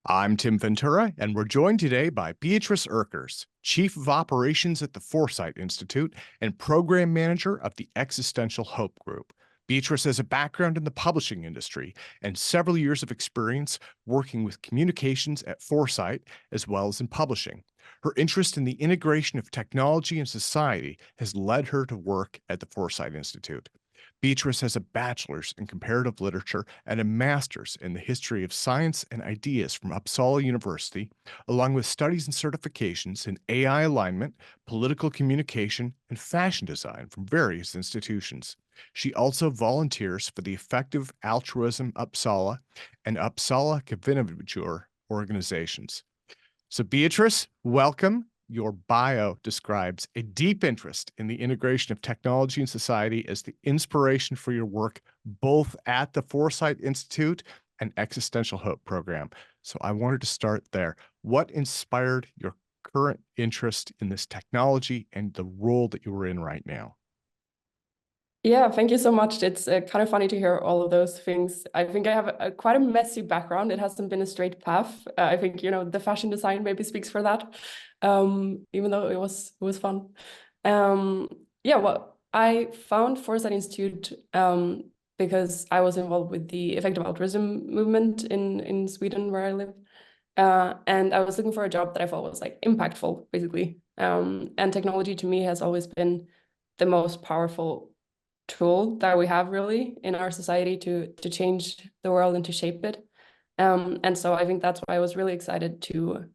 I'm Tim Ventura, and we're joined today by Beatrice Erkers, Chief of Operations at the Foresight Institute and Program Manager of the Existential Hope Group. Beatrice has a background in the publishing industry and several years of experience working with communications at Foresight as well as in publishing. Her interest in the integration of technology and society has led her to work at the Foresight Institute. Beatrice has a bachelor's in comparative literature and a master's in the history of science and ideas from Uppsala University, along with studies and certifications in AI alignment, political communication, and fashion design from various institutions. She also volunteers for the Effective Altruism Uppsala and Uppsala Kvinnojour organizations. So, Beatrice, welcome. Your bio describes a deep interest in the integration of technology and society as the inspiration for your work, both at the Foresight Institute and Existential Hope program. So I wanted to start there. What inspired your current interest in this technology and the role that you are in right now? Yeah, thank you so much. It's kind of funny to hear all of those things. I think I have quite a messy background. It hasn't been a straight path. I think, the fashion design maybe speaks for that, even though it was fun. Well, I found Foresight Institute because I was involved with the effective altruism movement in Sweden, where I live. And I was looking for a job that I thought was like impactful, basically. And technology to me has always been the most powerful tool that we have really in our society to change the world and to shape it. And so I think that's why I was really excited to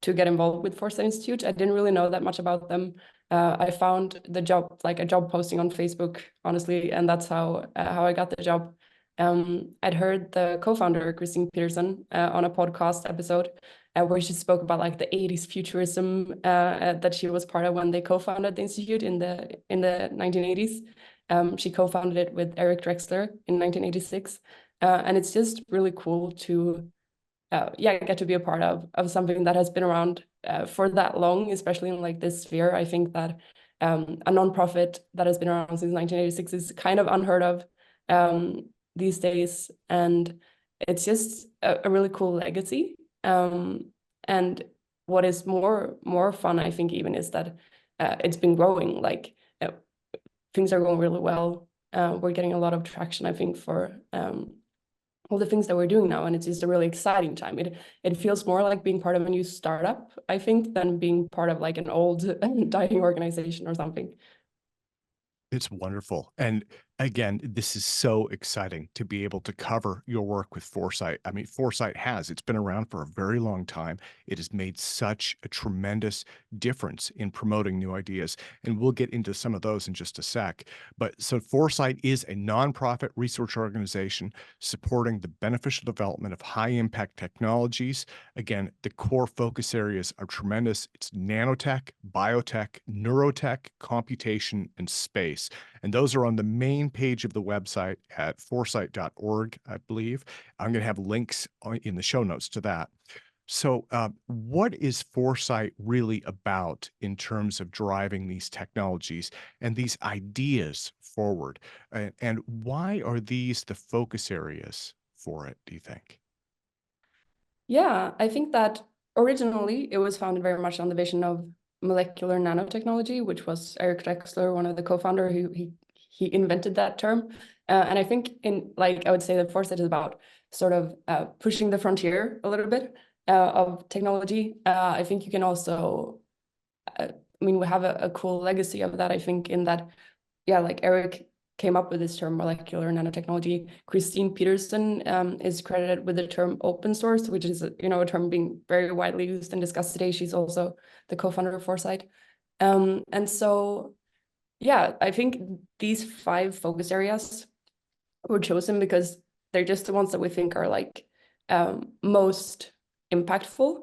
get involved with Foresight Institute. I didn't really know that much about them. I found the job, like a job posting on Facebook, honestly, and that's how I got the job. I'd heard the co-founder, Christine Peterson, on a podcast episode where she spoke about like the 80s futurism that she was part of when they co-founded the institute in the 1980s. She co-founded it with Eric Drexler in 1986. And it's just really cool to get to be a part of something that has been around for that long, especially in like this sphere. I think that a nonprofit that has been around since 1986 is kind of unheard of these days. And it's just a really cool legacy. And what is more fun, I think, even is that it's been growing. Like things are going really well. We're getting a lot of traction, I think, for all the things that we're doing now, and it's just a really exciting time. It feels more like being part of a new startup, I think, than being part of like an old dying organization or something. It's wonderful. And again, this is so exciting to be able to cover your work with Foresight. I mean, Foresight it's been around for a very long time. It has made such a tremendous difference in promoting new ideas. And we'll get into some of those in just a sec. But so Foresight is a nonprofit research organization supporting the beneficial development of high impact technologies. Again, the core focus areas are tremendous. It's nanotech, biotech, neurotech, computation, and space. And those are on the main page of the website at foresight.org, I believe. I'm going to have links in the show notes to that. So what is Foresight really about in terms of driving these technologies and these ideas forward? And why are these the focus areas for it, do you think? Yeah, I think that originally it was founded very much on the vision of molecular nanotechnology, which was Eric Drexler, one of the co-founder, who he invented that term. And I think I would say that Foresight is about sort of pushing the frontier a little bit of technology. I think you can also, we have a cool legacy of that, I think, in that, like Eric came up with this term molecular nanotechnology. Christine Peterson is credited with the term open source, which is a term being very widely used and discussed today. She's also the co-founder of Foresight. And so, I think these 5 focus areas were chosen because they're just the ones that we think are like most impactful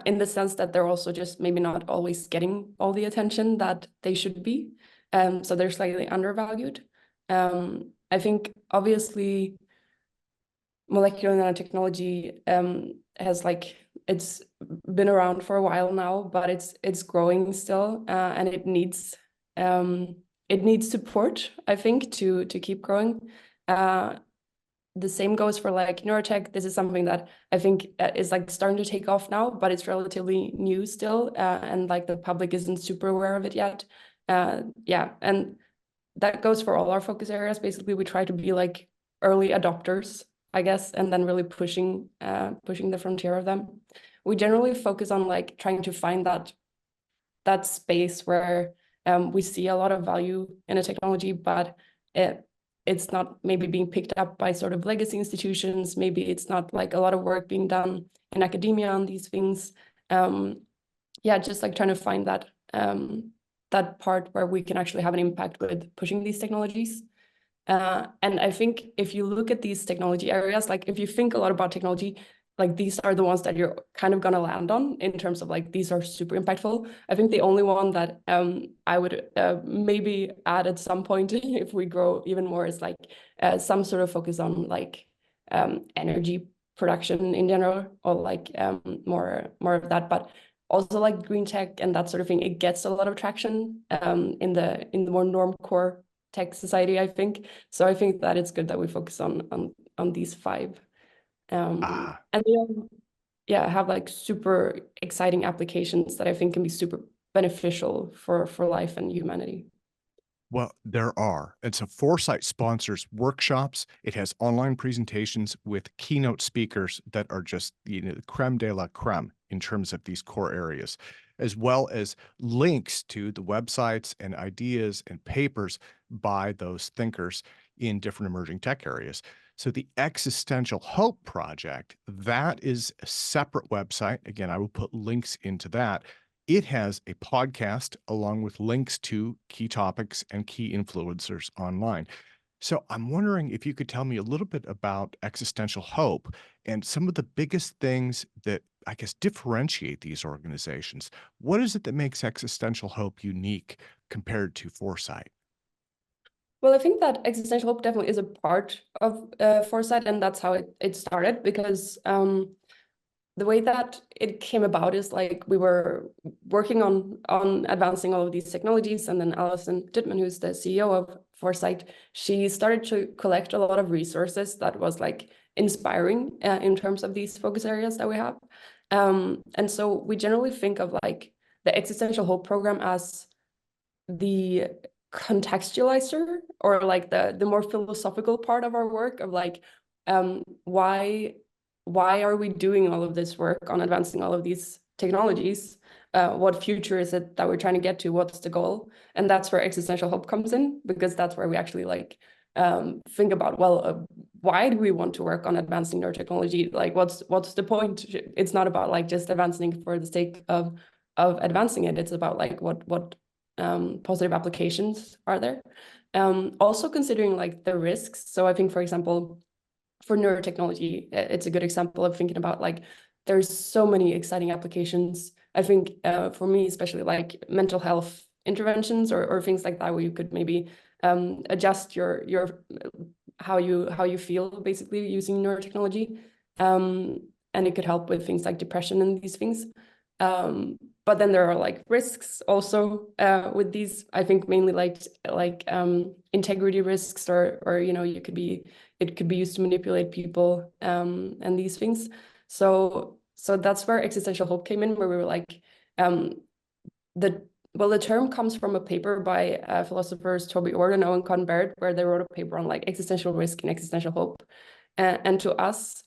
in the sense that they're also just maybe not always getting all the attention that they should be. So they're slightly undervalued. I think obviously molecular nanotechnology has it's been around for a while now, but it's growing still, and it needs support, I think, to keep growing. the same goes for like neurotech. This is something that I think is like starting to take off now, but it's relatively new still, and like the public isn't super aware of it yet. Yeah, and that goes for all our focus areas. Basically, we try to be like early adopters, I guess, and then really pushing the frontier of them. We generally focus on like trying to find that space where we see a lot of value in a technology, but it's not maybe being picked up by sort of legacy institutions. Maybe it's not like a lot of work being done in academia on these things. Yeah, just like trying to find that part where we can actually have an impact with pushing these technologies. And I think if you look at these technology areas, like if you think a lot about technology, like these are the ones that you're kind of going to land on in terms of like these are super impactful. I think the only one that I would maybe add at some point if we grow even more is like some sort of focus on like energy production in general, or like more of that. But also like green tech and that sort of thing, it gets a lot of traction in the more norm core tech society, I think. So I think that it's good that we focus on these five. Ah, And they all, yeah, have like super exciting applications that I think can be super beneficial for life and humanity. well, there are. And so Foresight sponsors workshops. It has online presentations with keynote speakers that are just, the creme de la creme in terms of these core areas, as well as links to the websites and ideas and papers by those thinkers in different emerging tech areas. So the Existential Hope Project, that is a separate website. Again, I will put links into that. It has a podcast along with links to key topics and key influencers online. So I'm wondering if you could tell me a little bit about Existential Hope and some of the biggest things that I guess differentiate these organizations. What is it that makes Existential Hope unique compared to Foresight? Well, I think that existential hope definitely is a part of Foresight, and that's how it started, because the way that it came about is like we were working on advancing all of these technologies, and then Alison Dittman, who's the CEO of Foresight, she started to collect a lot of resources that was like inspiring in terms of these focus areas that we have. And so we generally think of like the existential hope program as the contextualizer, or like the more philosophical part of our work of like why are we doing all of this work on advancing all of these technologies? What future is it that we're trying to get to? What's the goal? And that's where existential hope comes in, because that's where we actually like think about, well, why do we want to work on advancing neurotechnology? Like, what's the point? It's not about like just advancing for the sake of advancing it. It's about like what positive applications are there. Also considering like the risks. So I think, for example, for neurotechnology, it's a good example of thinking about like there's so many exciting applications. I think for me, especially like mental health interventions, or things like that, where you could maybe adjust your how you feel basically using neurotechnology. And it could help with things like depression and these things. But then there are like risks also with these. I think mainly like integrity risks, or it could be used to manipulate people and these things. So that's where existential hope came in, where we were like the term comes from a paper by philosophers Toby Ord and Owen Cohn-Bardh, where they wrote a paper on like existential risk and existential hope. And to us,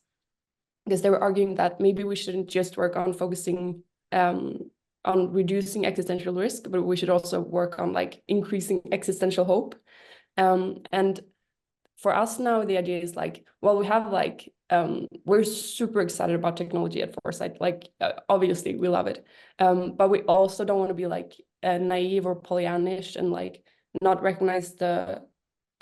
because they were arguing that maybe we shouldn't just work on focusing on reducing existential risk, but we should also work on like increasing existential hope. And for us now, the idea is like, well, we have like, we're super excited about technology at Foresight. Like, obviously, we love it. But we also don't want to be like naive or Pollyannish and like not recognize the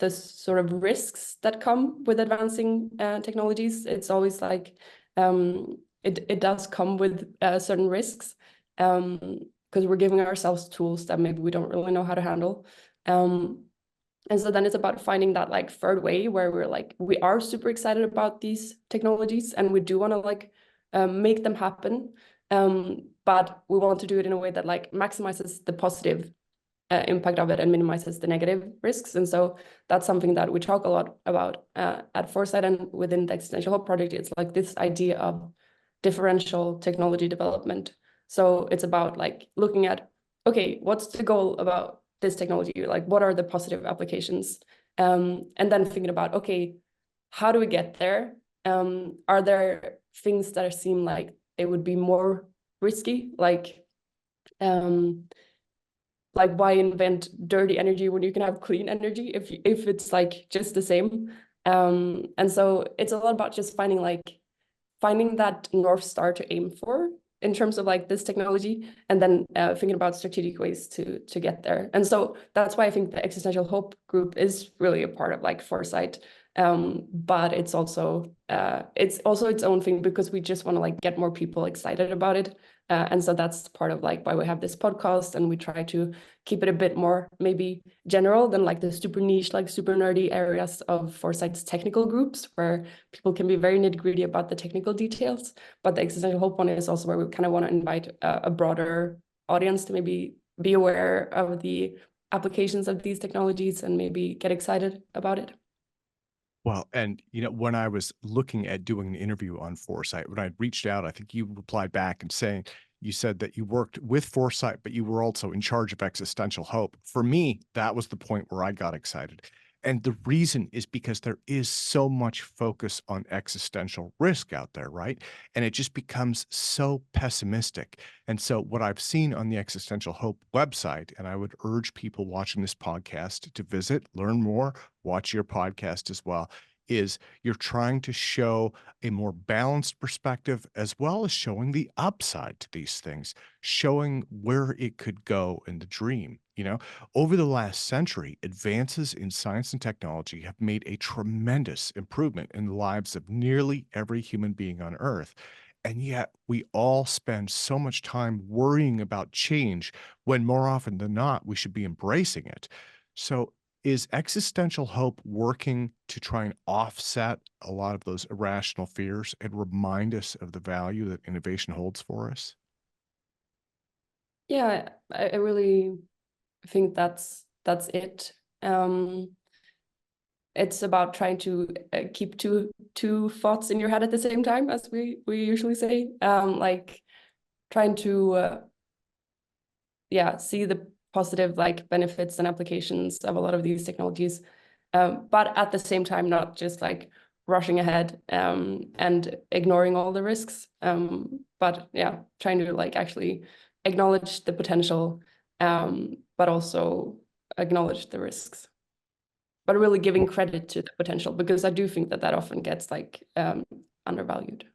sort of risks that come with advancing technologies. It's always like, it does come with certain risks, because we're giving ourselves tools that maybe we don't really know how to handle. And so then it's about finding that like third way where we're like, we are super excited about these technologies and we do want to like make them happen. But we want to do it in a way that like maximizes the positive impact of it and minimizes the negative risks. And so that's something that we talk a lot about at Foresight, and within the Existential Hope project. It's like this idea of differential technology development. So it's about like looking at, okay, what's the goal about this technology? Like, what are the positive applications? And then thinking about, okay, how do we get there? Are there things that seem like they would be more risky, why invent dirty energy when you can have clean energy if it's like just the same? And so it's a lot about just finding that North Star to aim for in terms of like this technology, and then thinking about strategic ways to get there. And so that's why I think the Existential Hope group is really a part of like Foresight. But it's also its own thing, because we just want to like get more people excited about it. And so that's part of like why we have this podcast, and we try to keep it a bit more maybe general than like the super niche, like super nerdy areas of Foresight's technical groups, where people can be very nitty-gritty about the technical details. But the Existential Hope one is also where we kind of want to invite a broader audience to maybe be aware of the applications of these technologies and maybe get excited about it. Well, and when I was looking at doing an interview on Foresight, when I reached out, I think you replied back and saying you said that you worked with Foresight, but you were also in charge of Existential Hope. For me, that was the point where I got excited. And the reason is because there is so much focus on existential risk out there, right? And it just becomes so pessimistic. And so, what I've seen on the Existential Hope website, and I would urge people watching this podcast to visit, learn more, watch your podcast as well, is you're trying to show a more balanced perspective as well as showing the upside to these things, showing where it could go in the dream. Over the last century, advances in science and technology have made a tremendous improvement in the lives of nearly every human being on Earth. And yet, we all spend so much time worrying about change when more often than not, we should be embracing it. So, is existential hope working to try and offset a lot of those irrational fears and remind us of the value that innovation holds for us? Yeah, I really think that's it. It's about trying to keep two thoughts in your head at the same time, as we usually say. Like trying to see the positive like benefits and applications of a lot of these technologies, but at the same time not just like rushing ahead and ignoring all the risks. But yeah, trying to like actually acknowledge the potential, but also acknowledge the risks, but really giving credit to the potential, because I do think that often gets like undervalued.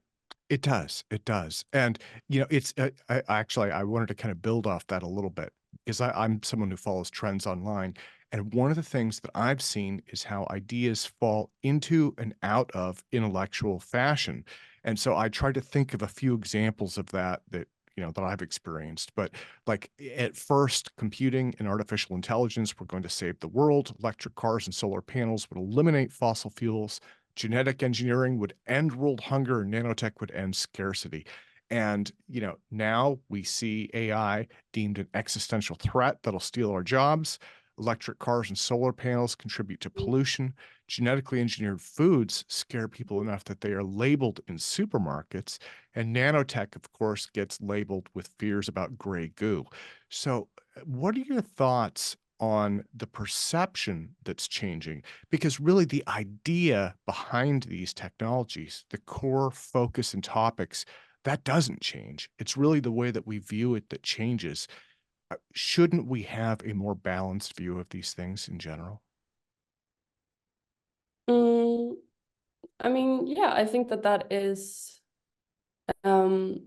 It does. It does. And, it's I wanted to kind of build off that a little bit because I'm someone who follows trends online. And one of the things that I've seen is how ideas fall into and out of intellectual fashion. And so I tried to think of a few examples of that I've experienced. But like at first, computing and artificial intelligence were going to save the world. Electric cars and solar panels would eliminate fossil fuels. Genetic engineering would end world hunger, and nanotech would end scarcity. And, now we see AI deemed an existential threat that'll steal our jobs. Electric cars and solar panels contribute to pollution. Genetically engineered foods scare people enough that they are labeled in supermarkets. And nanotech, of course, gets labeled with fears about gray goo. So, what are your thoughts on the perception that's changing? Because really, the idea behind these technologies, the core focus and topics, that doesn't change. It's really the way that we view it that changes. Shouldn't we have a more balanced view of these things in general? Mm, I mean, yeah, I think that is um,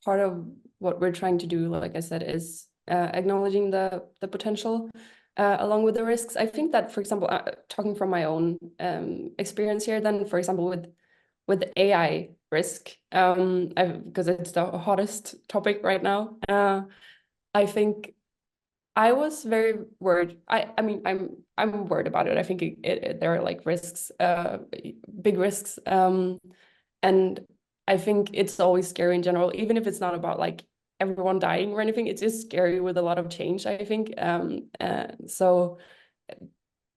part of what we're trying to do. Like I said, is acknowledging the potential along with the risks. I think that, for example, talking from my own experience here, then, for example, with AI risk, because it's the hottest topic right now. I think I was very worried. I mean, I'm worried about it. I think there are like risks, big risks, and I think it's always scary in general, even if it's not about like everyone dying or anything. It's just scary with a lot of change, I think. So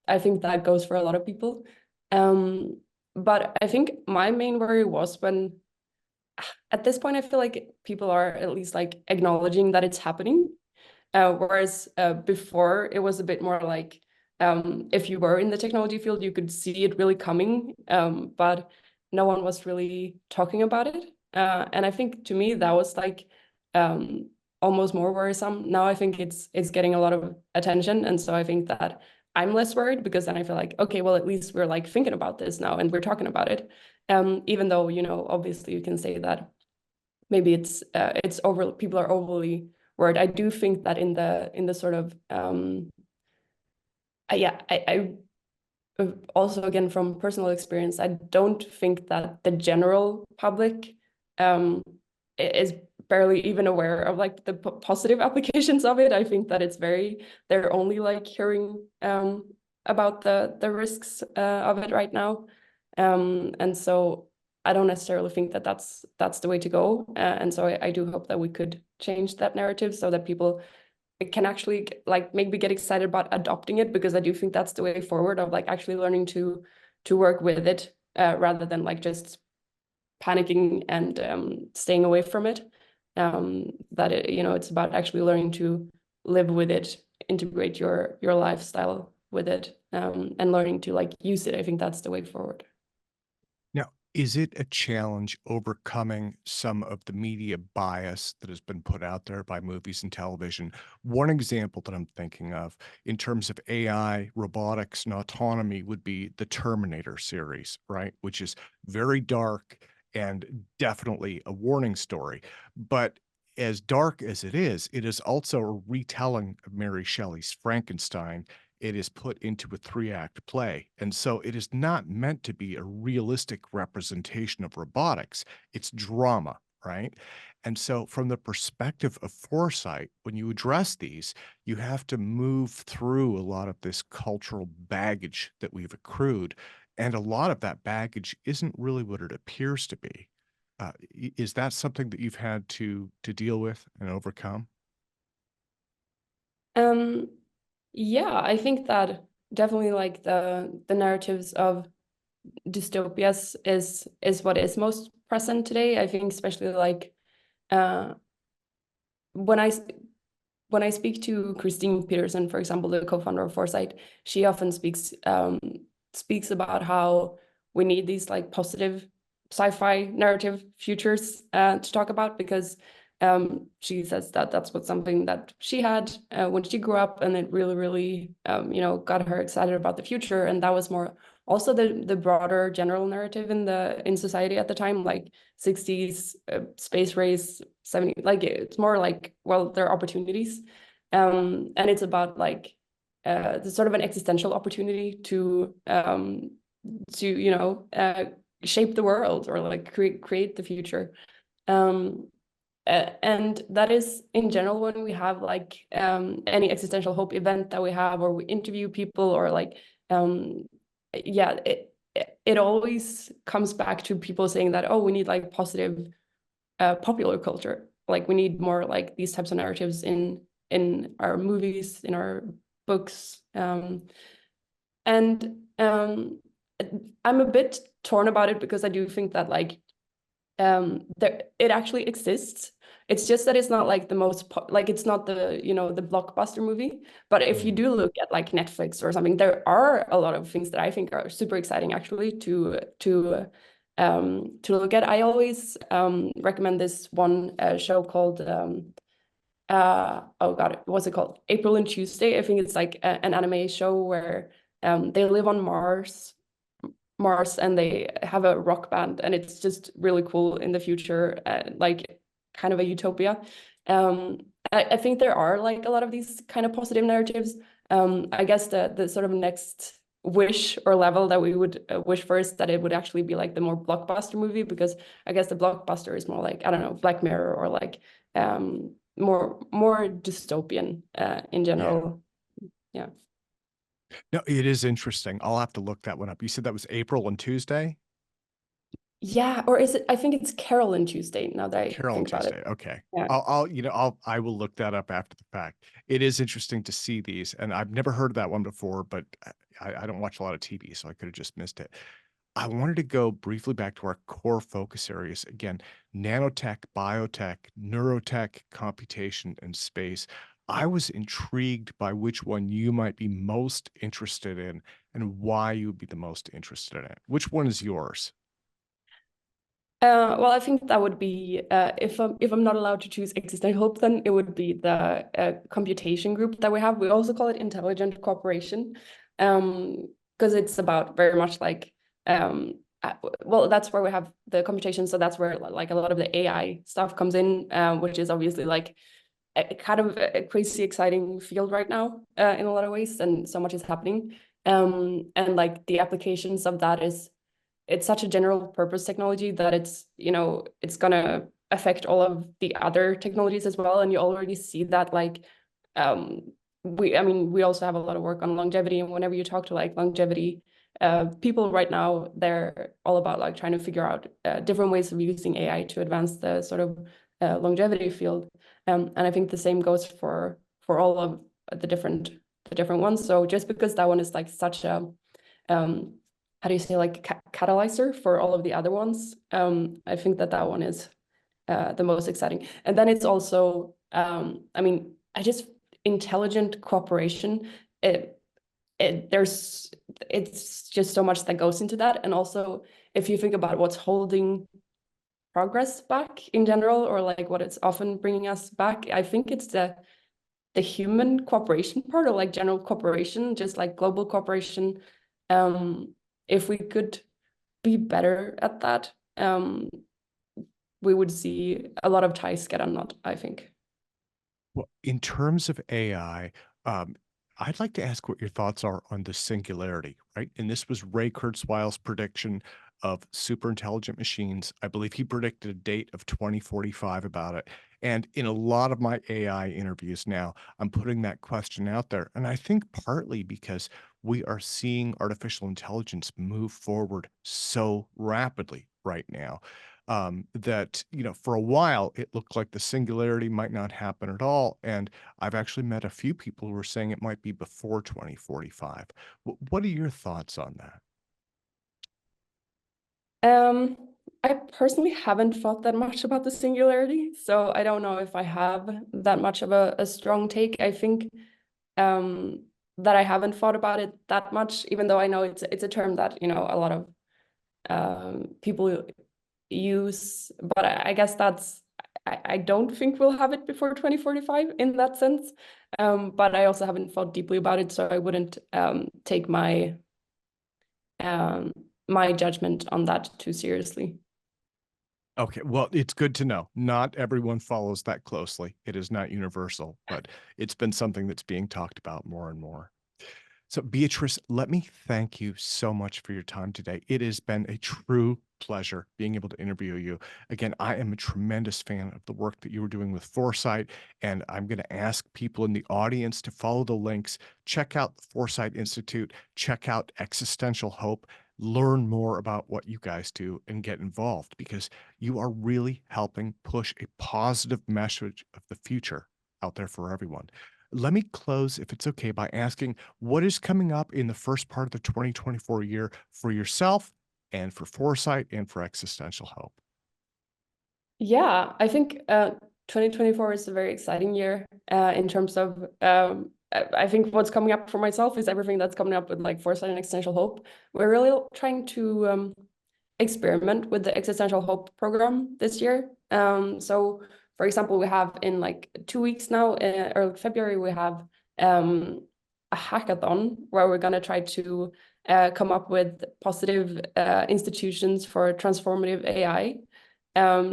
I think that goes for a lot of people. But I think my main worry was when, at this point, I feel like people are at least like acknowledging that it's happening. Whereas before it was a bit more like, if you were in the technology field, you could see it really coming, but no one was really talking about it. And I think to me that was like almost more worrisome. Now I think it's getting a lot of attention, and so I think that I'm less worried because then I feel like, okay, well, at least we're like thinking about this now and we're talking about it. Even though, you know, obviously you can say that maybe it's over, people are overly worried. I do think that in the sort of yeah, I also, again, from personal experience, I don't think that the general public is barely even aware of like the positive applications of it. I think that they're only like hearing about the risks of it right now. And so I don't necessarily think that that's the way to go. And so I do hope that we could change that narrative so that people can actually like maybe get excited about adopting it, because I do think that's the way forward, of like actually learning to work with it rather than like just panicking and staying away from it. That it, you know, it's about actually learning to live with it, integrate your lifestyle with it, and learning to like use it. I think that's the way forward. Now, is it a challenge overcoming some of the media bias that has been put out there by movies and television? One example that I'm thinking of in terms of AI, robotics, and autonomy would be the Terminator series, right? Which is very dark and definitely a warning story. But as dark as it is also a retelling of Mary Shelley's Frankenstein. It is put into a three-act play. And so it is not meant to be a realistic representation of robotics. It's drama, right? And so from the perspective of foresight, when you address these, you have to move through a lot of this cultural baggage that we've accrued. And a lot of that baggage isn't really what it appears to be. Is that something that you've had to deal with and overcome? Um, yeah, I think that definitely like the narratives of dystopias is what is most present today. I think especially like uh, when I speak to Christine Peterson, for example, the co-founder of Foresight, she often speaks about how we need these like positive sci-fi narrative futures to talk about, because she says that that's what something that she had when she grew up, and it really, really you know, got her excited about the future. And that was more also the broader general narrative in society at the time, like 60s space race, 70s, like it's more like, well, there are opportunities, and it's about like the sort of an existential opportunity to you know, shape the world, or like create the future. um and that is in general when we have like any existential hope event that we have, or we interview people, or like yeah, it always comes back to people saying that, oh, we need like positive popular culture, like we need more like these types of narratives in our movies, in our books. And I'm a bit torn about it, because I do think that like there it actually exists. It's just that it's not like the most like it's not the, you know, the blockbuster movie. But if you Mm. do look at like Netflix or something, there are a lot of things that I think are super exciting actually to look at. I always recommend this one show called oh god, what's it called? April and Tuesday. I think it's like an anime show where they live on Mars and they have a rock band, and it's just really cool in the future, like kind of a utopia. I think there are like a lot of these kind of positive narratives. I guess the sort of next wish or level that we would wish for is that it would actually be like the more blockbuster movie, because I guess the blockbuster is more like, I don't know, Black Mirror, or like more dystopian in Yeah. general. Yeah. No, it is interesting. I'll have to look that one up. You said that was April and Tuesday? Yeah, or is it? I think it's Carol and Tuesday. Now that I Carol and think about it. Tuesday. Okay. Yeah. I will look that up after the fact. It is interesting to see these, and I've never heard of that one before, but I don't watch a lot of TV, so I could have just missed it. I wanted to go briefly back to our core focus areas. Again, nanotech, biotech, neurotech, computation, and space. I was intrigued by which one you might be most interested in and why you would be the most interested in it. Which one is yours? Well, I think that would be if I'm not allowed to choose existential hope, then it would be the computation group that we have. We also call it intelligent cooperation, because it's about very much like uh, well, that's where we have the computation. So that's where like a lot of the AI stuff comes in, which is obviously like a kind of a crazy exciting field right now in a lot of ways, and so much is happening. And like the applications of that is it's such a general purpose technology that it's, you know, it's gonna affect all of the other technologies as well. And you already see that like um I mean, we also have a lot of work on longevity. And whenever you talk to like longevity people right now, they're all about like trying to figure out different ways of using AI to advance the sort of longevity field. And I think the same goes for all of the different ones. So just because that one is like such a um how do you say, like catalyzer for all of the other ones. I think that that one is the most exciting. And then it's also, I mean, I just intelligent cooperation. It, there's it's just so much that goes into that. And also, if you think about what's holding progress back in general, or like what it's often bringing us back, I think it's the human cooperation part, or like general cooperation, just like global cooperation. Um, if we could be better at that, we would see a lot of ties get unknot, I think. Well, in terms of AI, I'd like to ask what your thoughts are on the singularity, right? And this was Ray Kurzweil's prediction of super intelligent machines. I believe he predicted a date of 2045 about it. And in a lot of my AI interviews now, I'm putting that question out there. And I think partly because we are seeing artificial intelligence move forward so rapidly right now that, for a while it looked like the singularity might not happen at all. And I've actually met a few people who are saying it might be before 2045. What are your thoughts on that? Um, I personally haven't thought that much about the singularity, so I don't know if I have that much of a strong take. I think um, that I haven't thought about it that much, even though I know it's a term that, you know, a lot of people use. But I guess that's I don't think we'll have it before 2045 in that sense. But I also haven't thought deeply about it, so I wouldn't take um, my judgment on that too seriously. Okay, well, it's good to know. Not everyone follows that closely. It is not universal, but it's been something that's being talked about more and more. So, Beatrice, let me thank you so much for your time today. It has been a true pleasure being able to interview you. Again, I am a tremendous fan of the work that you were doing with Foresight, and I'm going to ask people in the audience to follow the links, check out the Foresight Institute, check out Existential Hope, learn more about what you guys do, and get involved because you are really helping push a positive message of the future out there for everyone. Let me close, if it's okay, by asking what is coming up in the first part of the 2024 year for yourself and for Foresight and for Existential Hope? Yeah, I think 2024 is a very exciting year in terms of I think what's coming up for myself is everything that's coming up with like Foresight and Existential Hope. We're really trying to experiment with the Existential Hope program this year. So, for example, we have in like 2 weeks now, early February, we have a hackathon where we're going to try to come up with positive institutions for transformative AI.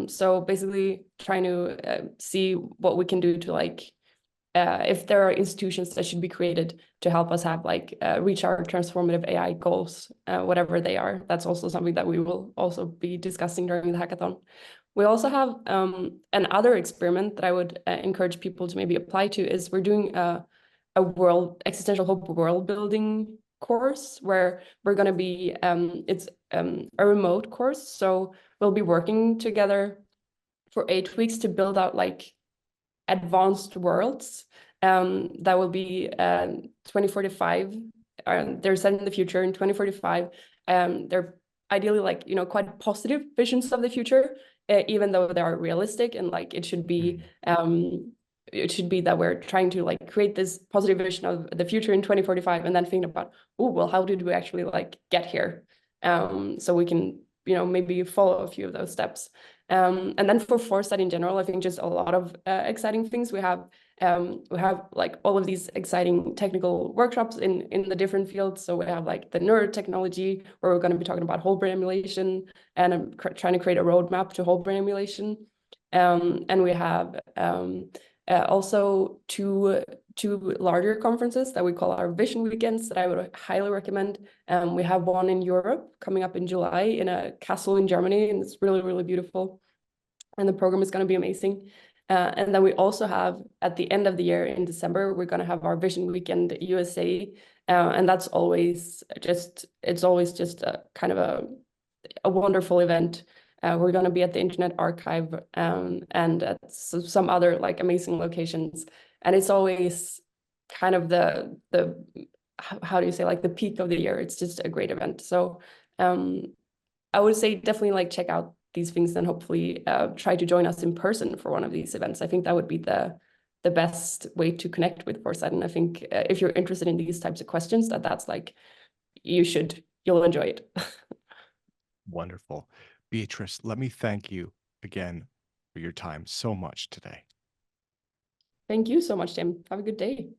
So basically trying to see what we can do to like if there are institutions that should be created to help us have like reach our transformative AI goals, whatever they are. That's also something that we will also be discussing during the hackathon. We also have another experiment that I would encourage people to maybe apply to is we're doing a world existential hope world building course where we're going to be it's a remote course. So we'll be working together for 8 weeks to build out like advanced worlds that will be 2045. They're set in the future in 2045. They're ideally like, you know, quite positive visions of the future, even though they are realistic, and like it should be that we're trying to like create this positive vision of the future in 2045 and then think about, oh, well, how did we actually like get here? So we can, you know, maybe follow a few of those steps. And then for Foresight in general, I think just a lot of exciting things. We have like all of these exciting technical workshops in the different fields. So we have like the neurotechnology, where we're going to be talking about whole brain emulation, and I'm trying to create a roadmap to whole brain emulation. And we have also two larger conferences that we call our Vision Weekends that I would highly recommend. We have one in Europe coming up in July in a castle in Germany, and it's really, really beautiful. And the program is going to be amazing. And then we also have, at the end of the year in December, we're going to have our Vision Weekend USA. And that's always just, it's always just a kind of a wonderful event. We're going to be at the Internet Archive and at some other like amazing locations. And it's always kind of the how do you say, like the peak of the year. It's just a great event. So I would say definitely like check out these things and hopefully try to join us in person for one of these events. I think that would be the best way to connect with Foresight. And I think if you're interested in these types of questions, that's like, you'll enjoy it. Wonderful. Beatrice, let me thank you again for your time so much today. Thank you so much, Tim. Have a good day.